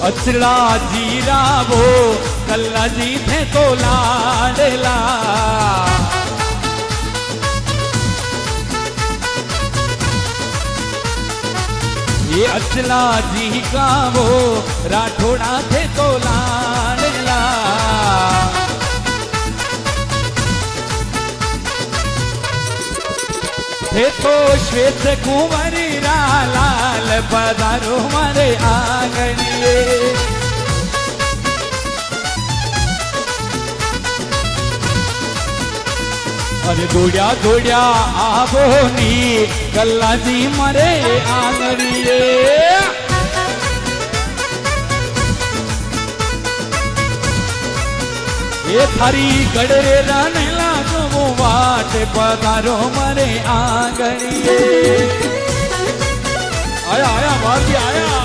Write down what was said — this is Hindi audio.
अचला जीरा वो कल्ला जी थे तो लाडला ये अचला जी का वो राठौड़ा थे तो लाडला थे तो श्वेत कुंवरी लाल पधारो मारे आंगणिए अरे दौड़िया दौड़िया आवो नी कल्ला जी मारे आंगणिए ये थारी गड़े राने लागो वाट पधारो मारे आंगणिए आया आया मार आया